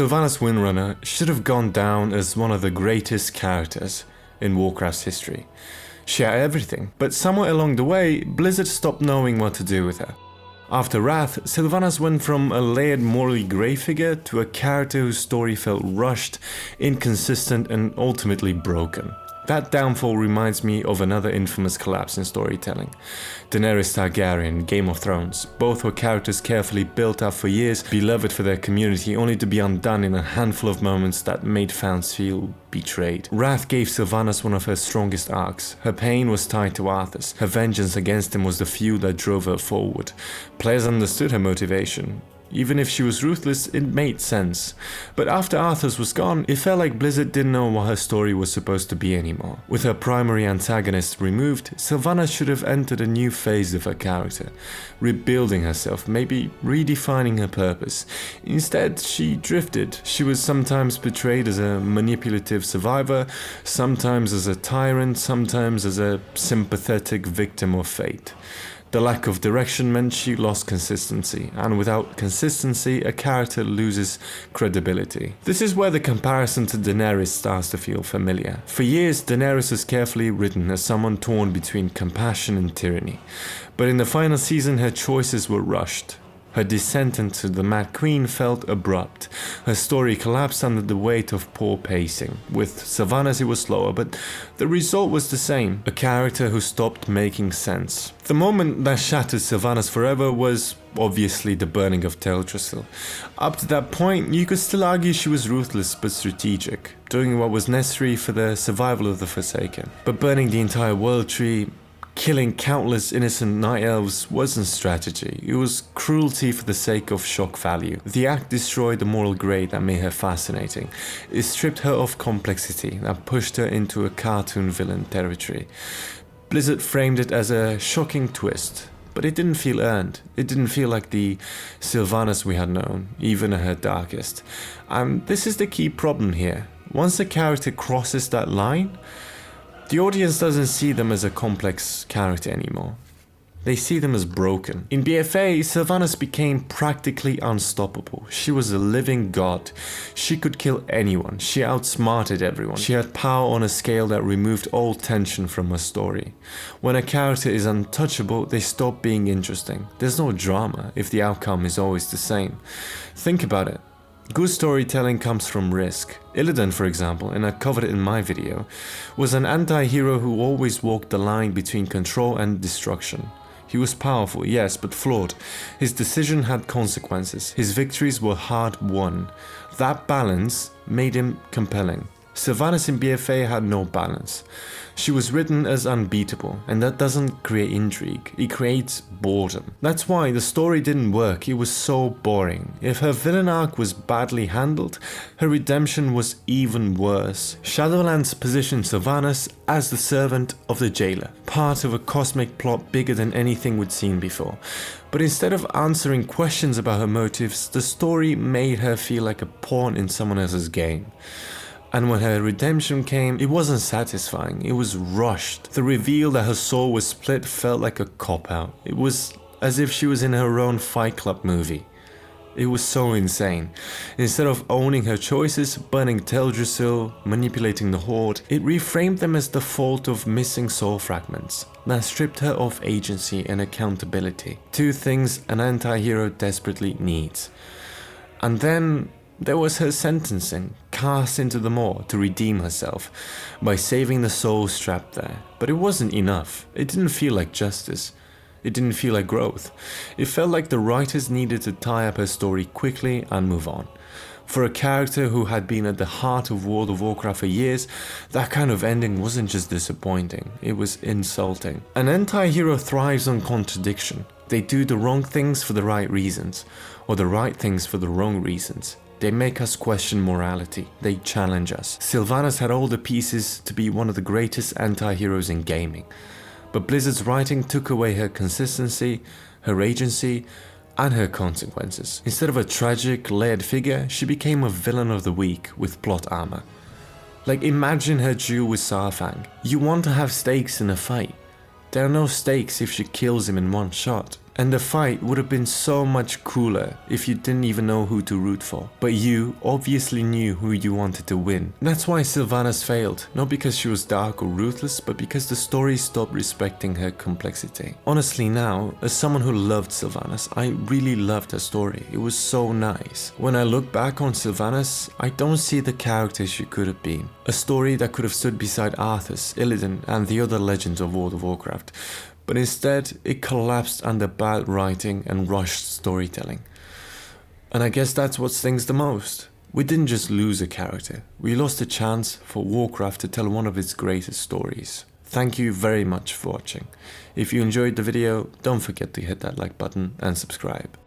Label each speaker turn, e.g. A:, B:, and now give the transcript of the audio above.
A: Sylvanas Windrunner should have gone down as one of the greatest characters in Warcraft's history. She had everything, but somewhere along the way, Blizzard stopped knowing what to do with her. After Wrath, Sylvanas went from a layered morally grey figure to a character whose story felt rushed, inconsistent and ultimately broken. That downfall reminds me of another infamous collapse in storytelling. Daenerys Targaryen, Game of Thrones. Both were characters carefully built up for years, beloved for their community, only to be undone in a handful of moments that made fans feel betrayed. Wrath gave Sylvanas one of her strongest arcs. Her pain was tied to Arthur's. Her vengeance against him was the fuel that drove her forward. Players understood her motivation. Even if she was ruthless, it made sense. But after Arthas was gone, it felt like Blizzard didn't know what her story was supposed to be anymore. With her primary antagonist removed, Sylvanas should have entered a new phase of her character, rebuilding herself, maybe redefining her purpose. Instead, she drifted. She was sometimes portrayed as a manipulative survivor, sometimes as a tyrant, sometimes as a sympathetic victim of fate. The lack of direction meant she lost consistency, and without consistency, a character loses credibility. This is where the comparison to Daenerys starts to feel familiar. For years, Daenerys was carefully written as someone torn between compassion and tyranny, but in the final season, her choices were rushed. Her descent into the Mad Queen felt abrupt. Her story collapsed under the weight of poor pacing. With Sylvanas it was slower, but the result was the same. A character who stopped making sense. The moment that shattered Sylvanas forever was obviously the burning of Teldrassil. Up to that point, you could still argue she was ruthless but strategic, doing what was necessary for the survival of the Forsaken. But burning the entire world tree, killing countless innocent night elves wasn't strategy, it was cruelty for the sake of shock value. The act destroyed the moral grey that made her fascinating. It stripped her of complexity that pushed her into a cartoon villain territory. Blizzard framed it as a shocking twist, but it didn't feel earned. It didn't feel like the Sylvanas we had known, even at her darkest. And this is the key problem here. Once a character crosses that line, the audience doesn't see them as a complex character anymore. They see them as broken. In BFA, Sylvanas became practically unstoppable. She was a living god. She could kill anyone. She outsmarted everyone. She had power on a scale that removed all tension from her story. When a character is untouchable, they stop being interesting. There's no drama if the outcome is always the same. Think about it. Good storytelling comes from risk. Illidan, for example, and I covered it in my video, was an anti-hero who always walked the line between control and destruction. He was powerful, yes, but flawed. His decision had consequences. His victories were hard-won. That balance made him compelling. Sylvanas in BFA had no balance. She was written as unbeatable, and that doesn't create intrigue, it creates boredom. That's why the story didn't work, it was so boring. If her villain arc was badly handled, her redemption was even worse. Shadowlands positioned Sylvanas as the servant of the jailer, part of a cosmic plot bigger than anything we'd seen before. But instead of answering questions about her motives, the story made her feel like a pawn in someone else's game. And when her redemption came, it wasn't satisfying, it was rushed. The reveal that her soul was split felt like a cop-out. It was as if she was in her own Fight Club movie. It was so insane. Instead of owning her choices, burning Teldrassil, manipulating the Horde, it reframed them as the fault of missing soul fragments that stripped her of agency and accountability. Two things an anti-hero desperately needs. And then there was her sentencing, cast into the maw to redeem herself by saving the souls trapped there. But it wasn't enough. It didn't feel like justice. It didn't feel like growth. It felt like the writers needed to tie up her story quickly and move on. For a character who had been at the heart of World of Warcraft for years, that kind of ending wasn't just disappointing, it was insulting. An anti-hero thrives on contradiction. They do the wrong things for the right reasons, or the right things for the wrong reasons. They make us question morality. They challenge us. Sylvanas had all the pieces to be one of the greatest anti-heroes in gaming. But Blizzard's writing took away her consistency, her agency, and her consequences. Instead of a tragic, layered figure, she became a villain of the week with plot armor. Like, imagine her duel with Sarfang. You want to have stakes in a fight. There are no stakes if she kills him in one shot. And the fight would have been so much cooler if you didn't even know who to root for. But you obviously knew who you wanted to win. And that's why Sylvanas failed. Not because she was dark or ruthless, but because the story stopped respecting her complexity. Honestly now, as someone who loved Sylvanas, I really loved her story. It was so nice. When I look back on Sylvanas, I don't see the character she could have been. A story that could have stood beside Arthas, Illidan, and the other legends of World of Warcraft. But instead, it collapsed under bad writing and rushed storytelling. And I guess that's what stings the most. We didn't just lose a character, we lost a chance for Warcraft to tell one of its greatest stories. Thank you very much for watching. If you enjoyed the video, don't forget to hit that like button and subscribe.